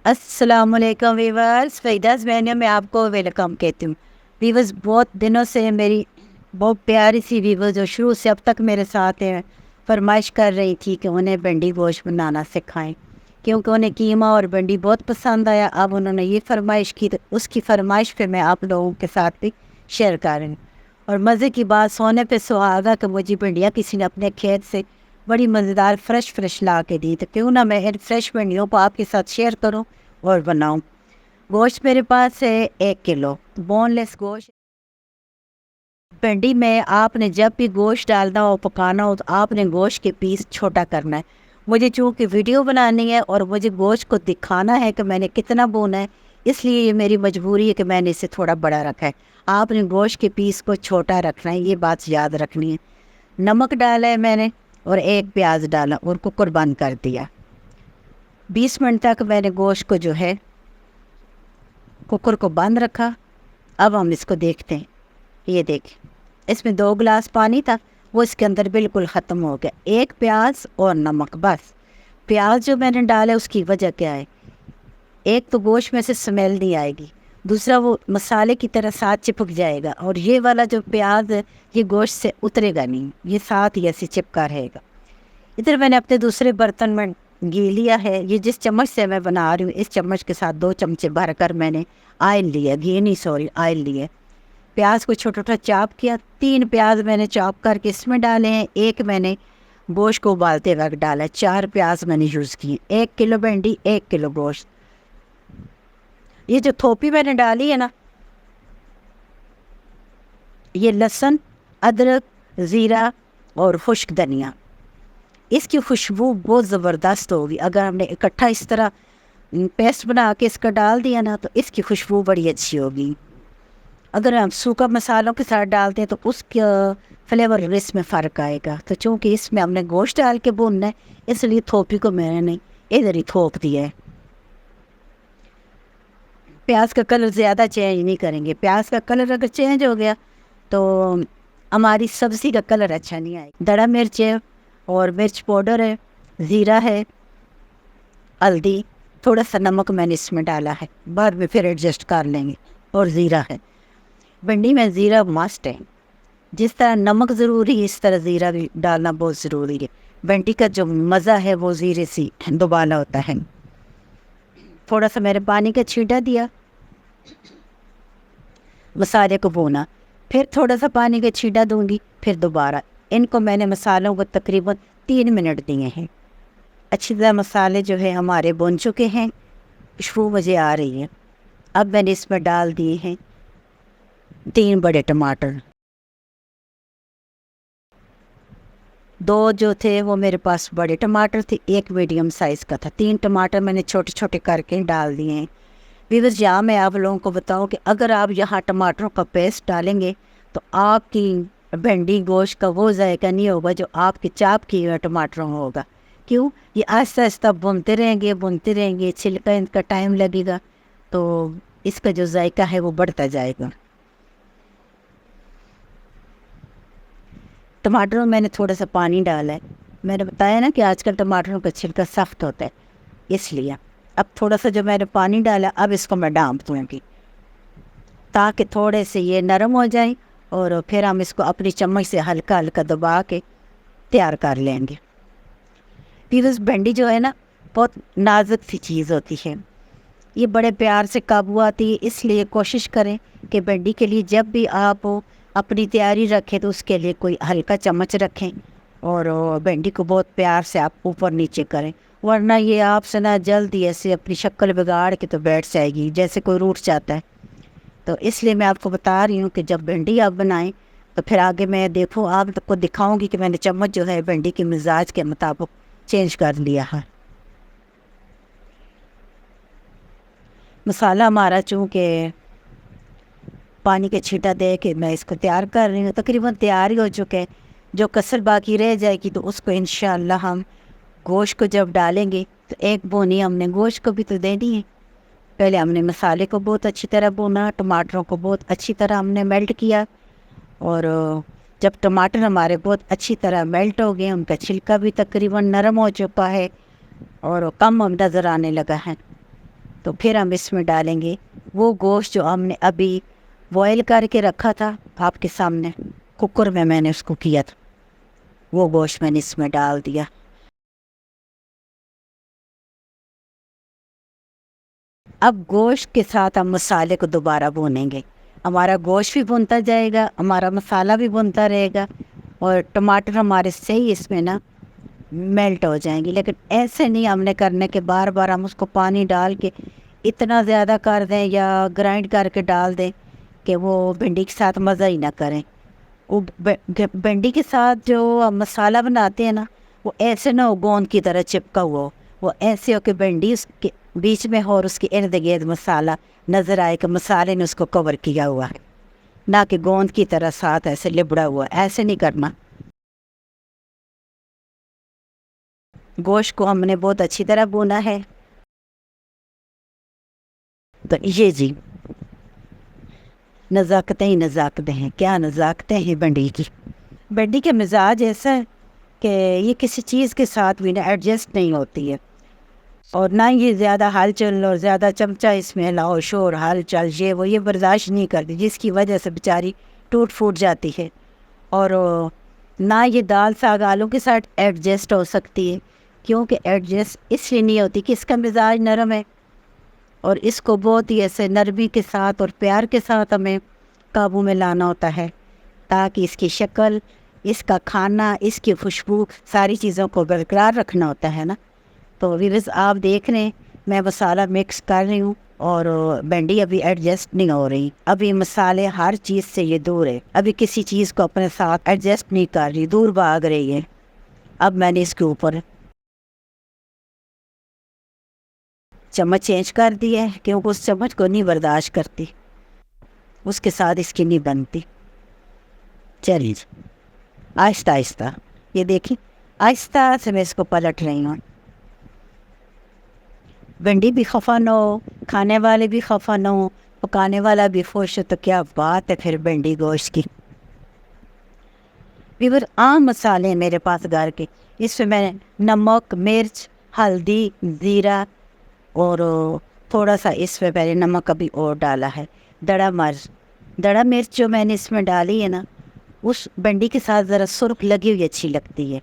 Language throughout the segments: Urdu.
السلام علیکم ویورس، فیداز مینیو میں آپ کو ویلکم کہتی ہوں۔ ویورس، بہت دنوں سے میری بہت پیاری سی ویورس جو شروع سے اب تک میرے ساتھ ہیں، فرمائش کر رہی تھی کہ انہیں بنڈی گوشت بنانا سکھائیں، کیونکہ انہیں قیمہ اور بنڈی بہت پسند آیا۔ اب انہوں نے یہ فرمائش کی تو اس کی فرمائش پہ میں آپ لوگوں کے ساتھ بھی شیئر کر رہی ہوں۔ اور مزے کی بات، سونے پہ سہاگا کہ مجھے بنڈیاں کسی نے اپنے کھیت سے بڑی مزیدار فریش لا کے دی، تو کیوں نہ میں ان فریش بنڈیوں کو آپ کے ساتھ شیئر کروں اور بناؤں۔ گوشت میرے پاس ہے 1 کلو بون لیس گوشت۔ بھنڈی میں آپ نے جب بھی گوشت ڈالنا ہو، پکانا ہو، تو آپ نے گوشت کے پیس چھوٹا کرنا ہے۔ مجھے چونکہ ویڈیو بنانی ہے اور مجھے گوشت کو دکھانا ہے کہ میں نے کتنا بونا ہے، اس لیے یہ میری مجبوری ہے کہ میں نے اسے تھوڑا بڑا رکھا ہے۔ آپ نے گوشت کے پیس کو چھوٹا رکھنا ہے، یہ بات یاد رکھنی ہے۔ نمک ڈالا ہے میں نے اور 1 پیاز ڈالا اور کوکر بند کر دیا۔ 20 منٹ تک میں نے گوشت کو جو ہے کوکر کو بند رکھا۔ اب ہم اس کو دیکھتے ہیں۔ یہ دیکھیں، اس میں 2 گلاس پانی تھا، وہ اس کے اندر بالکل ختم ہو گیا۔ 1 پیاز اور نمک بس۔ پیاز جو میں نے ڈالا اس کی وجہ کیا ہے؟ ایک تو گوشت میں سے سمیل نہیں آئے گی، دوسرا وہ مسالے کی طرح ساتھ چپک جائے گا، اور یہ والا جو پیاز ہے یہ گوشت سے اترے گا نہیں، یہ ساتھ ہی ایسے چپکا رہے گا۔ ادھر میں نے اپنے دوسرے برتن میں گھی لیا ہے۔ یہ جس چمچ سے میں بنا رہی ہوں، اس چمچ کے ساتھ 2 چمچے بھر کر میں نے آئل لیا، گھی نہیں سوری آئل لیا۔ پیاز کو چھوٹا چھوٹا چاپ کیا۔ 3 پیاز میں نے چاپ کر کے اس میں ڈالے ہیں، 1 میں نے گوشت کو ابالتے وقت ڈالا ہے، 4 پیاز میں نے یوز کیے۔ 1 کلو بھنڈی، 1 کلو گوشت۔ یہ جو تھوپی میں نے ڈالی ہے نا، یہ لہسن، ادرک، زیرہ اور خشک دھنیا، اس کی خوشبو بہت زبردست ہوگی۔ اگر ہم نے اکٹھا اس طرح پیسٹ بنا کے اس کا ڈال دیا نا تو اس کی خوشبو بڑی اچھی ہوگی۔ اگر ہم سوکھا مسالوں کے ساتھ ڈالتے ہیں تو اس کا فلیور اس میں فرق آئے گا۔ تو چونکہ اس میں ہم نے گوشت ڈال کے بھوننا ہے، اس لیے تھوپی کو میں نے ادھر ہی تھوپ دیا ہے۔ پیاز کا کلر زیادہ چینج نہیں کریں گے، پیاز کا کلر اگر چینج ہو گیا تو ہماری سبزی کا کلر اچھا نہیں آئے گا۔ دڑا مرچ ہے اور مرچ پاؤڈر ہے، زیرہ ہے، ہلدی، تھوڑا سا نمک میں نے اس میں ڈالا ہے، بعد میں پھر ایڈجسٹ کر لیں گے، اور زیرہ ہے۔ بھنڈی میں زیرہ مسٹ ہے، جس طرح نمک ضروری ہے اس طرح زیرہ بھی ڈالنا بہت ضروری ہے۔ بھنڈی کا جو مزہ ہے وہ زیرے سے دوبالا ہوتا ہے۔ تھوڑا سا میں نے پانی کا چھینٹا دیا، مسالے کو بھونا، پھر تھوڑا سا پانی کا چھینٹا دوں گی، پھر دوبارہ۔ ان کو میں نے مسالوں کو تقریباً 3 منٹ دیے ہیں۔ اچھی طرح مسالے جو ہے ہمارے بن چکے ہیں، خوشبو مجھے آ رہی ہے۔ اب میں نے اس میں ڈال دیے ہیں 3 بڑے ٹماٹر۔ 2 جو تھے وہ میرے پاس بڑے ٹماٹر تھے، 1 میڈیم سائز کا تھا۔ 3 ٹماٹر میں نے چھوٹے چھوٹے کر کے ڈال دیے ہیں۔ ویورز، یہاں میں آپ لوگوں کو بتاؤں کہ اگر آپ یہاں ٹماٹروں کا پیسٹ ڈالیں گے تو آپ کی بھنڈی گوشت کا وہ ذائقہ نہیں ہوگا جو آپ کے چاپ کیے ہوئے ٹماٹروں میں ہوگا۔ کیوں؟ یہ آہستہ آہستہ بھونتے رہیں گے، چھلکا ان کا ٹائم لگے گا، تو اس کا جو ذائقہ ہے وہ بڑھتا جائے گا۔ ٹماٹروں میں نے تھوڑا سا پانی ڈالا ہے، میں نے بتایا نا کہ آج کل ٹماٹروں کا چھلکا سخت ہوتا ہے، اس لیے اب تھوڑا سا جو میں نے پانی ڈالا، اب اس کو میں ڈانپ دوں گی تاکہ تھوڑے سے یہ نرم ہو جائیں، اور پھر ہم اس کو اپنی چمچ سے ہلکا ہلکا دبا کے تیار کر لیں گے۔ پیوز، بھنڈی جو ہے نا بہت نازک سی چیز ہوتی ہے، یہ بڑے پیار سے قابو آتی ہے، اس لیے کوشش کریں کہ بھنڈی کے لیے جب بھی آپ اپنی تیاری رکھیں تو اس کے لیے کوئی ہلکا چمچ رکھیں، اور بھنڈی کو بہت پیار سے آپ اوپر نیچے کریں، ورنہ یہ آپ سے نہ جلدی ایسے اپنی شکل بگاڑ کے تو بیٹھ جائے گی جیسے کوئی روٹ جاتا ہے۔ تو اس لیے میں آپ کو بتا رہی ہوں کہ جب بھنڈی آپ بنائیں تو پھر آگے میں دیکھوں آپ کو دکھاؤں گی کہ میں نے چمچ جو ہے بھنڈی کے مزاج کے مطابق چینج کر لیا ہے۔ مسالہ ہمارا چونکہ پانی کا چھینٹا دے کے میں اس کو تیار کر رہی ہوں، تقریباً تیار ہی ہو چکے۔ جو کسر باقی رہ جائے گی تو اس کو انشاءاللہ ہم گوشت کو جب ڈالیں گے تو 1 بونی ہم نے گوشت کو بھی تو دینی ہے۔ پہلے ہم نے مسالے کو بہت اچھی طرح بھونا، ٹماٹروں کو بہت اچھی طرح ہم نے میلٹ کیا، اور جب ٹماٹر ہمارے بہت اچھی طرح میلٹ ہو گئے، ان کا چھلکا بھی تقریباً نرم ہو چکا ہے اور کم نظر آنے لگا ہے، تو پھر ہم اس میں ڈالیں گے وہ گوشت جو ہم نے ابھی بوائل کر کے رکھا تھا آپ کے سامنے، کوکر میں نے اس کو کیا تھا، وہ گوشت میں نے اس میں ڈال دیا۔ اب گوشت کے ساتھ ہم مسالے کو دوبارہ بھونیں گے، ہمارا گوشت بھی بھونتا جائے گا، ہمارا مسالہ بھی بھونتا رہے گا، اور ٹماٹر ہمارے صحیح اس میں نا میلٹ ہو جائیں گے۔ لیکن ایسے نہیں ہم نے کرنے کے بار بار ہم اس کو پانی ڈال کے اتنا زیادہ کر دیں یا گرائنڈ کر کے ڈال دیں کہ وہ بھنڈی کے ساتھ مزہ ہی نہ کریں۔ وہ بھنڈی کے ساتھ جو ہم مسالہ بناتے ہیں نا، وہ ایسے نہ ہو گوند کی طرح چپکا ہوا ہو، وہ ایسے ہو کہ بھنڈی اس کے بیچ میں ہو اور اس کے ارد گرد مسالہ نظر آئے کہ مسالے نے اس کو کور کیا ہوا ہے، نہ کہ گوند کی طرح ساتھ ایسے لبڑا ہوا، ایسے نہیں کرنا۔ گوشت کو ہم نے بہت اچھی طرح بھونا ہے۔ تو یہ جی نزاکتیں ہی نزاکتیں ہیں، کیا نزاکتیں ہیں بھنڈی کی۔ بھنڈی کے مزاج ایسا ہے کہ یہ کسی چیز کے ساتھ بھی نہ ایڈجسٹ نہیں ہوتی ہے، اور نہ یہ زیادہ ہلچل اور زیادہ چمچہ اس میں لاؤ شور ہلچل یہ برداشت نہیں کرتی، جس کی وجہ سے بیچاری ٹوٹ پھوٹ جاتی ہے۔ اور نہ یہ دال ساگ آلو کے ساتھ ایڈجسٹ ہو سکتی ہے، کیونکہ ایڈجسٹ اس لیے نہیں ہوتی کہ اس کا مزاج نرم ہے، اور اس کو بہت ہی ایسے نرمی کے ساتھ اور پیار کے ساتھ ہمیں قابو میں لانا ہوتا ہے، تاکہ اس کی شکل، اس کا کھانا، اس کی خوشبو، ساری چیزوں کو برقرار رکھنا ہوتا ہے نا۔ تو ویورز آپ دیکھ رہے ہیں میں مسالہ مکس کر رہی ہوں، اور بھنڈی ابھی ایڈجسٹ نہیں ہو رہی، ابھی مسالے ہر چیز سے یہ دور ہے، ابھی کسی چیز کو اپنے ساتھ ایڈجسٹ نہیں کر رہی، دور بھاگ رہی ہے۔ اب میں نے اس کے اوپر چمچ چینج کر دیا ہے، کیونکہ اس چمچ کو نہیں برداشت کرتی، اس کے ساتھ اس کی نہیں بنتی۔ چلیے آہستہ آہستہ، یہ دیکھیں آہستہ سے میں اس کو پلٹ رہی ہوں۔ بھنڈی بھی خفا نہ ہو، کھانے والے بھی خفا نہ ہو، پکانے والا بھی خوش ہو، تو کیا بات ہے پھر بھنڈی گوشت کی۔ ویور عام مسالے ہیں میرے پاس گھر کے، اس میں میں نمک، مرچ، ہلدی، زیرہ، اور تھوڑا سا اس میں پہلے نمک ابھی اور ڈالا ہے، دڑا مرچ جو میں نے اس میں ڈالی ہے نا، اس بھنڈی کے ساتھ ذرا سرخ لگی ہوئی اچھی لگتی ہے۔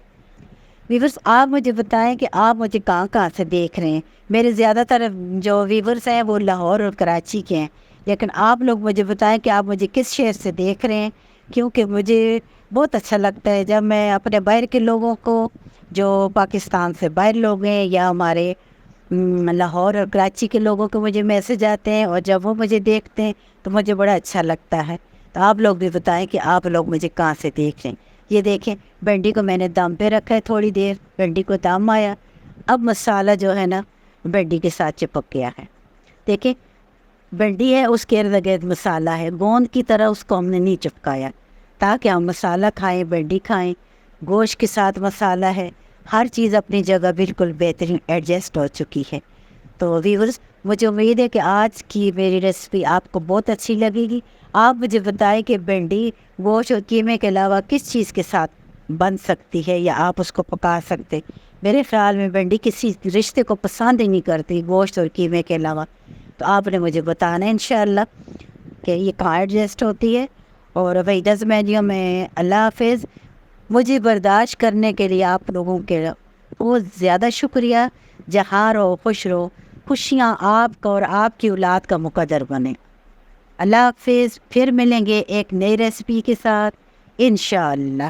ویورز آپ مجھے بتائیں کہ آپ مجھے کہاں سے دیکھ رہے ہیں۔ میرے زیادہ تر جو ویورز ہیں وہ لاہور اور کراچی کے ہیں، لیکن آپ لوگ مجھے بتائیں کہ آپ مجھے کس شہر سے دیکھ رہے ہیں، کیونکہ مجھے بہت اچھا لگتا ہے جب میں اپنے باہر کے لوگوں کو، جو پاکستان سے باہر لوگ ہیں یا ہمارے لاہور اور کراچی کے لوگوں کو مجھے میسج آتے ہیں، اور جب وہ مجھے دیکھتے ہیں تو مجھے بڑا اچھا لگتا ہے۔ تو آپ لوگ بھی بتائیں کہ آپ لوگ مجھے کہاں سے دیکھ رہے ہیں۔ یہ دیکھیں بھنڈی کو میں نے دم پہ رکھا ہے، تھوڑی دیر بھنڈی کو دم آیا، اب مسالہ جو ہے نا بھنڈی کے ساتھ چپک گیا ہے۔ دیکھیں بھنڈی ہے، اس کے ارد گرد مسالہ ہے، گوند کی طرح اس کو ہم نے نہیں چپکایا، تاکہ ہم مسالہ کھائیں، بھنڈی کھائیں، گوشت کے ساتھ مسالہ ہے، ہر چیز اپنی جگہ بالکل بہترین ایڈجسٹ ہو چکی ہے۔ تو ویورز مجھے امید ہے کہ آج کی میری ریسپی آپ کو بہت اچھی لگے گی۔ آپ مجھے بتائیں کہ بھنڈی گوشت اور قیمے کے علاوہ کس چیز کے ساتھ بن سکتی ہے، یا آپ اس کو پکا سکتے۔ میرے خیال میں بھنڈی کسی رشتے کو پسند ہی نہیں کرتی گوشت اور قیمے کے علاوہ، تو آپ نے مجھے بتانا ہے انشاءاللہ کہ یہ کہاں ایڈجسٹ ہوتی ہے۔ اور وہی دزمینیوں میں اللہ حافظ۔ مجھے برداشت کرنے کے لیے آپ لوگوں کے بہت زیادہ شکریہ۔ جہاں رہو خوش رہو، خوشیاں آپ کا اور آپ کی اولاد کا مقدر بنے۔ اللہ حافظ، پھر ملیں گے ایک نئی ریسپی کے ساتھ انشاءاللہ۔